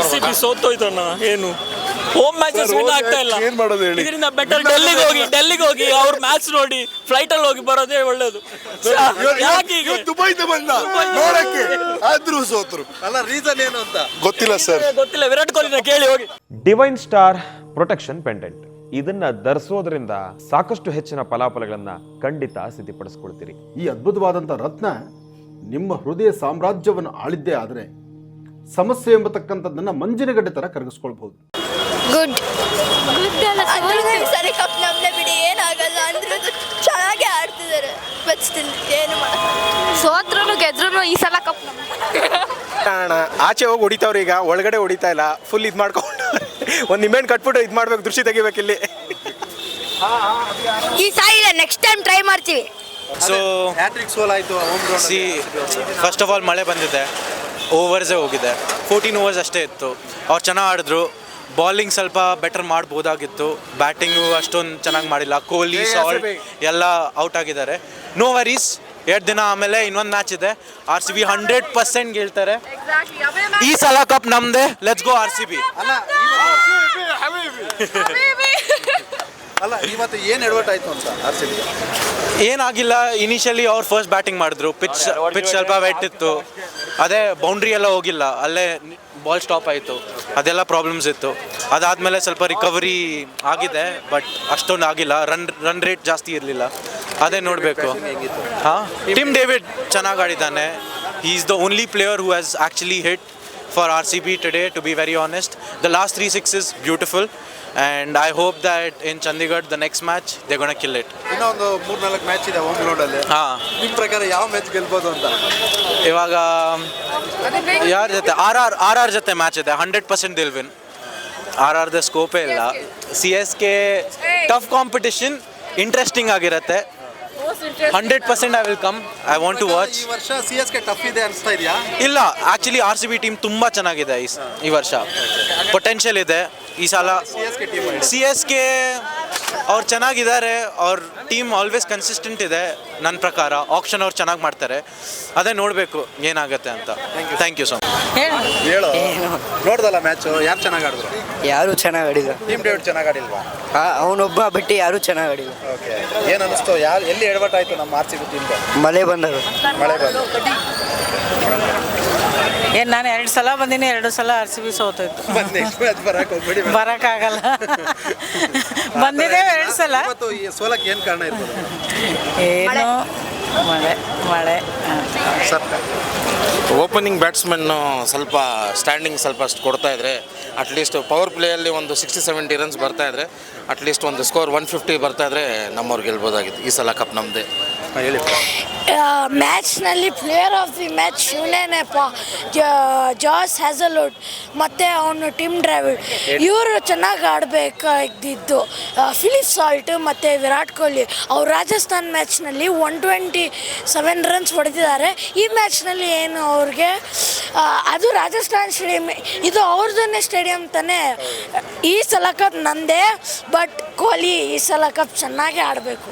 RCB ಸೋತೋಯ್ತಣ್ಣ. ಏನು home matches win ಆಗ್ತಾ ಇಲ್ಲ. ಏನ್ ಮಾಡೋದು ಹೇಳಿ? ಇದರಿಂದ ಬೆಟರ್ ಡೆಲ್ಲಿಗೆ ಹೋಗಿ ಅವ್ರ ಮ್ಯಾಚ್ ನೋಡಿ ಫ್ಲೈಟ್ ಅಲ್ಲಿ ಹೋಗಿ ಬರೋದೇ ಒಳ್ಳೇದು. ಯಾಕೆ ಈಗ ದುಬೈದ ಬಂದ ನೋಡಕ್ಕೆ ಆದ್ರೂ ಸೋತ್ರು. ಅಲ್ಲ ರೀಸನ್ ಏನು ಅಂತ ಗೊತ್ತಿಲ್ಲ ಸರ್. ಗೊತ್ತಿಲ್ಲ. ವಿರಾಟ್ ಕೊಹ್ಲಿನ ಕೇಳಿ ಹೋಗಿ. ಡಿವೈನ್ ಸ್ಟಾರ್ ಪ್ರೊಟೆಕ್ಷನ್ ಪೆಂಡೆಂಟ್ ಇದನ್ನ ಧರಿಸೋದ್ರಿಂದ ಸಾಕಷ್ಟು ಹೆಚ್ಚಿನ ಫಲಾಫಲಗಳನ್ನ ಖಂಡಿತ ಸಿದ್ಧಪಡಿಸ್ಕೊಳ್ತೀರಿ. ಈ ಅದ್ಭುತವಾದಂಥ ರತ್ನ ನಿಮ್ಮ ಹೃದಯ ಸಾಮ್ರಾಜ್ಯವನ್ನು ಆಳಿದ್ದೇ ಆದರೆ ಸಮಸ್ಯೆ ಎಂಬತಕ್ಕಂಥದ್ದನ್ನು ಮಂಜಿನಗಡ್ಡೆ ಥರ ಕರಗಿಸ್ಕೊಳ್ಬಹುದು. ಗುಡ್ ಸರಿ ಕಪ್ ನಮ್ಮನೆ ಬಿಡಿ, ಏನಾಗಲ್ಲ ಅಂದ್ರೂ ಚೆನ್ನಾಗಿ ಆಡ್ತಿದ್ದಾರೆ. ಬಟ್ ಸ್ಟಿಲ್ ಏನು ಸೋತ್ರು ಗೆದ್ರು ಈ ಸಲ ಕಪ್ ಅಣ್ಣ ಆಚೆ ಹೋಗಿ ಹೊಡಿತಾವ್ರಿ, ಈಗ ಒಳಗಡೆ ಹೊಡಿತಾ ಇಲ್ಲ. ಫುಲ್ ಇದು ಮಾಡ್ಕೊಂಡು ಒಂದು ನಿಂಬೆಹಣ್ಣು ಕಟ್ಬಿಟ್ಟು ಇದು ಮಾಡ್ಬೇಕು, ದೃಷ್ಟಿ ತೆಗಿಬೇಕು ಇಲ್ಲಿ. ಈ ಸಾರಿ ನೆಕ್ಸ್ಟ್ ಟೈಮ್ ಟ್ರೈ ಮಾಡ್ತೀವಿ. ಸೊ ಹ್ಯಾಟ್ರಿಕ್ ಸೋಲ್ ಆಯಿತು. ಫಸ್ಟ್ ಆಫ್ ಆಲ್ ಮಳೆ ಬಂದಿದೆ, ಓವರ್ಸೇ ಹೋಗಿದೆ. 14 ಓವರ್ಸ್ ಅಷ್ಟೇ ಇತ್ತು. ಅವ್ರು ಚೆನ್ನಾಗಿ ಆಡಿದ್ರು. ಬಾಲಿಂಗ್ ಸ್ವಲ್ಪ ಬೆಟರ್ ಮಾಡ್ಬೋದಾಗಿತ್ತು. ಬ್ಯಾಟಿಂಗು ಅಷ್ಟೊಂದು ಚೆನ್ನಾಗಿ ಮಾಡಿಲ್ಲ. ಕೊಹ್ಲಿ, ಸಾಲ್ಟ್ ಎಲ್ಲ ಔಟ್ ಆಗಿದ್ದಾರೆ. No worries. 2 ದಿನ ಆಮೇಲೆ ಇನ್ನೊಂದು ಮ್ಯಾಚ್ ಇದೆ. RCB 100% ಗೆಲ್ತಾರೆ. ಈ ಸಲ ಕಪ್ ನಮ್ದೆ. Let's go RCB. ಅಲ್ಲ ಇವತ್ತು ಏನು ಎಡವಟ್ ಆಯ್ತು ಅಂತ RCB ಏನಾಗಿಲ್ಲ. ಇನಿಷಿಯಲಿ ಅವ್ರು ಫಸ್ಟ್ ಬ್ಯಾಟಿಂಗ್ ಮಾಡಿದ್ರು. ಪಿಚ್ ಸ್ವಲ್ಪ ವೆಟ್ ಇತ್ತು. ಅದೇ ಬೌಂಡ್ರಿ ಎಲ್ಲ ಹೋಗಿಲ್ಲ, ಅಲ್ಲೇ ಬಾಲ್ ಸ್ಟಾಪ್ ಆಯಿತು. ಅದೆಲ್ಲ ಪ್ರಾಬ್ಲಮ್ಸ್ ಇತ್ತು. ಅದಾದಮೇಲೆ ಸ್ವಲ್ಪ ರಿಕವರಿ ಆಗಿದೆ, ಬಟ್ ಅಷ್ಟೊಂದು ಆಗಿಲ್ಲ. ರನ್ ರೇಟ್ ಜಾಸ್ತಿ ಇರಲಿಲ್ಲ. ಅದೇ ನೋಡಬೇಕು. ಹಾಂ, ಟಿಮ್ ಡೇವಿಡ್ ಚೆನ್ನಾಗಿ ಆಡಿದ್ದಾನೆ. He is the only player who has actually hit for RCB today, to be very honest. The last 3 sixes beautiful, and I hope that in Chandigarh the next match they're going to kill it. ಇನ್ನೊಂದು 3-4 match ಇದೆ home ground ಅಲ್ಲಿ. ನಿಮ್ಮ ಪ್ರಕಾರ ಯಾವ match ಗೆಲ್ಬೋದು ಅಂತ? ಇವಾಗ ಯಾರ ಜೊತೆ RR ಜೊತೆ ಮ್ಯಾಚ್ ಇದೆ. 100% they'll win. RRದ ಸ್ಕೋಪೇ ಇಲ್ಲ. CSK ಟಫ್ ಕಾಂಪಿಟಿಷನ್, ಇಂಟ್ರೆಸ್ಟಿಂಗ್ ಆಗಿರುತ್ತೆ. 100% I will come. I want to watch. ಈ ವರ್ಷ CSK ಟಫ್ ಇದೆ ಅನಿಸ್ತಾ ಇದೆಯಾ? ಇಲ್ಲ, ಆ್ಯಕ್ಚುಲಿ RCB ಟೀಮ್ ತುಂಬ ಚೆನ್ನಾಗಿದೆ ಈ ವರ್ಷ. ಪೊಟೆನ್ಷಿಯಲ್ ಇದೆ ಈ ಸಲ. CSK ಅವ್ರು ಚೆನ್ನಾಗಿದ್ದಾರೆ. ಅವ್ರ ಟೀಮ್ ಆಲ್ವೇಸ್ ಕನ್ಸಿಸ್ಟೆಂಟ್ ಇದೆ ನನ್ನ ಪ್ರಕಾರ. ಆಕ್ಷನ್ ಅವ್ರು ಚೆನ್ನಾಗಿ ಮಾಡ್ತಾರೆ. ಅದೇ ನೋಡಬೇಕು ಏನಾಗುತ್ತೆ ಅಂತ. Thank you so much. ಹೇಳು, ನೋಡ್ದಲ್ಲ ಮ್ಯಾಚು, ಯಾರು ಚೆನ್ನಾಗಿ ಆಡಿದ್ರು? ಯಾರು ಚೆನ್ನಾಗಿ ಆಡಿಲ್ಲ. ಟೀಮ್ ಡೇವಿಡ್ ಚೆನ್ನಾಗಿ ಆಡಿಲ್ವಾ? ಅವನೊಬ್ಬ ಬಿಟ್ಟು ಯಾರು ಚೆನ್ನಾಗಿ ಆಡಿಲ್ಲ. ಓಕೆ, ಏನು ಅನಿಸ್ತು? ಎಲ್ಲಿ ಎಡವಟ್ ಆಯಿತು ನಮ್ಮ RCB ಟೀಮ್ಗೆ? ಮಳೆ ಬಂದರು. ಮಳೆ ಬಂದು ಏನು ನಾನು 2 ಸಲ ಬಂದೀನಿ, 2 ಸಲ RCB ಸೋತೋಯ್ತು. ನೆಕ್ಸ್ಟ್ ಮ್ಯಾಚ್ ಬರಕ್ಕೆ ಹೋಗ್ಬೇಡಿ. ಬರೋಕ್ಕಾಗಲ್ಲ. ಬಂದಿದ್ದೇವೆ 2 ಸಲ. ಇವತ್ತು ಈ ಸೋಲಕ್ಕೆ ಏನು ಕಾರಣ ಇರ್ಬೋದು? ಏನು ಮಳೆ ಸರ್, ಓಪನಿಂಗ್ ಬ್ಯಾಟ್ಸ್ಮನ್ನು ಸ್ವಲ್ಪ ಸ್ಟ್ಯಾಂಡಿಂಗ್ ಸ್ವಲ್ಪ ಅಷ್ಟು ಕೊಡ್ತಾ ಇದ್ರೆ, ಅಟ್ಲೀಸ್ಟ್ ಪವರ್ ಪ್ಲೇಯಲ್ಲಿ ಒಂದು 60-70 ರನ್ಸ್ ಬರ್ತಾ ಇದ್ರೆ, ಅಟ್ಲೀಸ್ಟ್ ಒಂದು ಸ್ಕೋರ್ 150 ಬರ್ತಾ ಇದ್ರೆ ನಮ್ಮವ್ರು ಗೆಲ್ಬೋದಾಗಿತ್ತು. ಈ ಸಲ ಕಪ್ ನಮ್ಮದೇ. ಹೇಳಿ. ಮ್ಯಾಚ್ನಲ್ಲಿ ಪ್ಲೇಯರ್ ಆಫ್ ದಿ ಮ್ಯಾಚ್ ಇವನೇನೆಪ್ಪ, ಜಾಸ್ ಹ್ಯಾಸಲ್ವುಡ್ ಮತ್ತು ಅವನು ಟಿಮ್ ಡ್ರಾವಿಡ್. ಇವರು ಚೆನ್ನಾಗಿ ಆಡಬೇಕಾಗಿದ್ದು. ಫಿಲಿಪ್ ಸಾಲ್ಟ್ ಮತ್ತು ವಿರಾಟ್ ಕೊಹ್ಲಿ ಅವ್ರು ರಾಜಸ್ಥಾನ್ ಮ್ಯಾಚ್ನಲ್ಲಿ 127 ರನ್ಸ್ ಹೊಡೆದಿದ್ದಾರೆ. ಈ ಮ್ಯಾಚ್ನಲ್ಲಿ ಏನು ಅವ್ರಿಗೆ ಅದು ರಾಜಸ್ಥಾನ್ ಸ್ಟೇಡಿಯಂ, ಇದು ಅವ್ರದ್ದೇ ಸ್ಟೇಡಿಯಂ ತಾನೇ. ಈ ಸಲ ಕಪ್ ನಂದೇ, ಬಟ್ ಕೊಹ್ಲಿ ಈ ಸಲ ಕಪ್ ಚೆನ್ನಾಗಿ ಆಡಬೇಕು.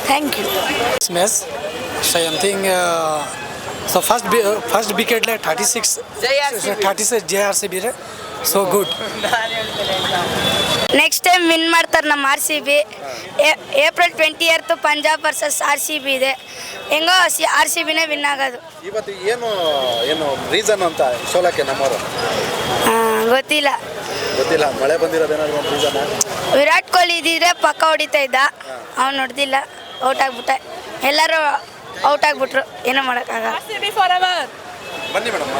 Thank you. Match, so I am thinking so first wicket like 36 JRCB so good. Next time win ಮಾಡ್ತಾರೆ ನಮ್ಮ RCB. April 20th Punjab versus RCB ಇದೆ. ಹೆಂಗೋ RCBನೇ ವಿನ್ ಆಗೋದು. ಇವತ್ತು ಏನು ರೀಸನ್ ಅಂತ ಸೋಲಕ್ಕೆ ನಮ್ಮವರು? ಗೊತ್ತಿಲ್ಲ. ಮಳೆ ಬಂದಿರೋದೇನಾದ್ರು ಒಂದು ರೀಸನ್? ವಿರಾಟ್ ಕೊಹ್ಲಿ ಇದ್ದಿದ್ರೆ ಪಕ್ಕ ಹೊಡಿತಾ ಇದ್ದ, ಅವ್ನು ಹೊಡೆದಿಲ್ಲ, ಔಟ್ ಆಗ್ಬಿಟ್ಟೆ. ಎಲ್ಲರೂ ಔಟ್ ಆಗ್ಬಿಟ್ರು, ಏನೂ ಮಾಡೋಕ್ಕಾಗಲ್ಲ. ಬನ್ನಿ ಮೇಡಮ್,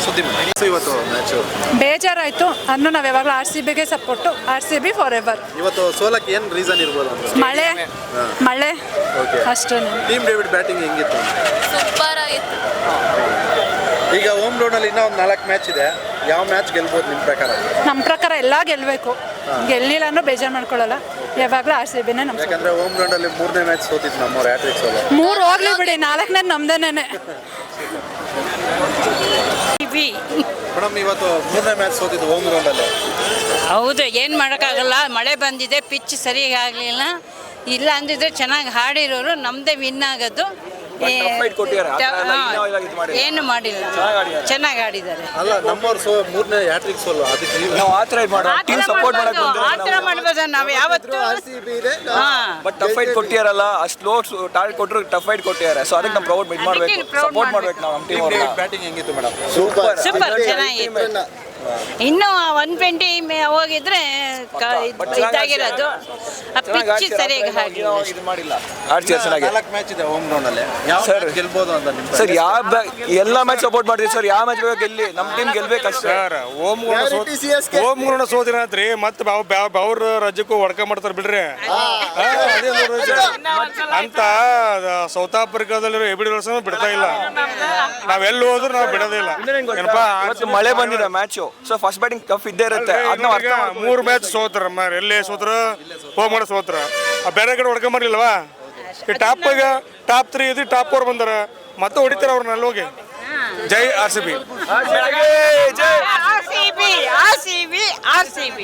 ಸುದ್ದಿ ಮೇಡಮ್. ಇವತ್ತು ಮ್ಯಾಚು ಬೇಜಾರಾಯಿತು ಅಂದರೂ ನಾವು ಯಾವಾಗಲೂ RCBಗೆ ಸಪೋರ್ಟು. RCB for ever. ಇವತ್ತು ಸೋಲಕ್ಕೆ ಏನು ರೀಸನ್ ಇರ್ಬೋದು ಅಂತ? ಮಳೆ ಅಷ್ಟೇ. ಟೀಮ್ ಡೇವಿಡ್ ಬ್ಯಾಟಿಂಗ್ ಹೆಂಗಿತ್ತು? ಸೂಪರ್ ಆಗಿತ್ತು. ಈಗ ಹೋಮ್ ಗ್ರೌಂಡಲ್ಲಿ ಇನ್ನೂ ಒಂದು 4 ಮ್ಯಾಚ್ ಇದೆ. ಯಾವ ಮ್ಯಾಚ್ ಗೆಲ್ಬೋದು ನಿಮ್ಮ ಪ್ರಕಾರ? ನಮ್ಮ ಪ್ರಕಾರ ಎಲ್ಲ ಗೆಲ್ಲಬೇಕು. ಗೆಲ್ಲಿಲ್ಲ ಅನ್ನೋ ಬೇಜಾರು ಮಾಡ್ಕೊಳ್ಳಲ್ಲ. ಯಾವಾಗಲೂ RCBನೇ ನಮ್ಮ. ಯಾಕಂದರೆ ಹೋಮ್ ಗ್ರೌಂಡಲ್ಲಿ 3ನೇ ಮ್ಯಾಚ್ ಸೋತಿತ್ತು ನಮ್ಮವ್ರು, ಹ್ಯಾಟ್ರಿಕ್ ಸೋಲು. 3 ಹೋಗ್ಲಿ ಬಿಡಿ, 4ನೇ ನಮ್ದೇನೆ. ಮೇಡಮ್, ಇವತ್ತು 3ನೇ ಮ್ಯಾಚ್ ಸೋತಿದ್ದು ಹೋಮ್ ಗ್ರೌಂಡಲ್ಲಿ. ಹೌದು, ಏನು ಮಾಡೋಕ್ಕಾಗಲ್ಲ. ಮಳೆ ಬಂದಿದೆ, ಪಿಚ್ ಸರಿಯಾಗಿ ಆಗಲಿಲ್ಲ. ಇಲ್ಲ ಅಂದಿದ್ರೆ ಚೆನ್ನಾಗಿ ಹಾಡಿರೋರು ನಮ್ಮದೇ ವಿನ್ ಆಗೋದು. ಏನು ಮಾಡಿಲ್ಲ ಚೆನ್ನಾಗಿ ಆಡಿದ್ದಾರೆ. ಅಲ್ಲ ನಮ್ಮವ್ರು ಮೂರನೇ ಹ್ಯಾಟ್ರಿಕ್ ಸೋಲು ಅದಕ್ಕೆ ಆ ಥರ ಮಾಡ್ಬೋದು ನಾವು ಯಾವತ್ತು. ಬಟ್ ಟಫ್ ಫೈಟ್ ಕೊಟ್ಟಿಯಾರಲ್ಲ, ಅಷ್ಟು ಲೋ ಟಾರ್ಗೆಟ್ ಕೊಟ್ಟರು ಟಫ್ ಫೈಟ್ ಕೊಟ್ಟಿದ್ದಾರೆ. ಸೊ ಅದಕ್ಕೆ ನಾವು ಪ್ರೌಡ್ ಮಾಡಬೇಕು, ಸಪೋರ್ಟ್ ಮಾಡ್ಬೇಕು ನಾವು ನಮ್ಮ ಟೀಮ್ ಅವ್ರನ್ನ. ಬ್ಯಾಟಿಂಗ್ ಹೆಂಗಿತ್ತು ಮೇಡಮ್? ಸೂಪರ್ ಚೆನ್ನಾಗಿತ್ತು. ಇನ್ನೂ 120 ಹೋಗಿದ್ರೆ ಇದಾಗಿರೋದು. ಆ ಪಿಚ್ ಸರಿಯಾಗಿ ಹಾಕಿಲ್ಲ. ಇದು ಮಾಡಿಲ್ಲ. ಆಡ್ತಿದ್ದಾರೆ ಚೆನ್ನಾಗಿ. 4 ಮ್ಯಾಚ್ ಇದೆ ಹೋಮ್ ಗ್ರೌಂಡ್ ಅಲ್ಲಿ. ಯಾವ ಗೆಲ್ಬೋದು ಅಂತ ನಿಮ್ಮ ಸರ್ ಎಲ್ಲ ಮ್ಯಾಚ್ ಸಪೋರ್ಟ್ ಮಾಡಿದ್ವಿ ಸರ್. ಯಾವ ಮ್ಯಾಚ್ ಬೇಕು ಗೆಲ್ಲಿ, ನಮ್ಮ ಟೀಮ್ ಗೆಲ್ಬೇಕಷ್ಟೇ. ಹೋಮ್ ಗ್ರೌಂಡ್ ಸೋತಿನಂತ್ರಿ ಮತ್ತೆ ಅವ್ರ ರಾಜ್ಯಕ್ಕೂ ಹೊಡ್ಕ ಮಾಡ್ತಾರೆ ಬಿಡ್ರಿ. ಅಂತ ಸೌತ್ ಆಫ್ರಿಕಾದಲ್ಲಿ ಎಬಿಡಿ ವರ್ಷ ಬಿಡ್ತಾ ಇಲ್ಲ. ನಾವೆಲ್ಲಿ ಹೋದ್ರು ನಾವು ಬಿಡೋದೇ ಇಲ್ಲ. ಮಳೆ ಬಂದಿದೆ match. So first batting tough ಇದ್ದೇ ಇರುತ್ತೆ. 3 ಮ್ಯಾಚ್ ಸೋತ್ರ ಎಲ್ಲೇ ಸೋತ್ರ ಹೋಮ್ ಮಾಡಿ ಸೋತ್ರ. ಬೇರೆ ಕಡೆ ಹೊಡ್ಕ ಮಾಡ್ಲಿಲ್ವಾ? ಟಾಪ್ 3 ಇದ್ರಿ ಟಾಪ್ 4 ಬಂದಾರ, ಮತ್ತೆ ಹೊಡಿತಾರ ಅವ್ರನ್ನ ಅಲ್ಲಿ ಹೋಗಿ. ಜೈ RCB. RCB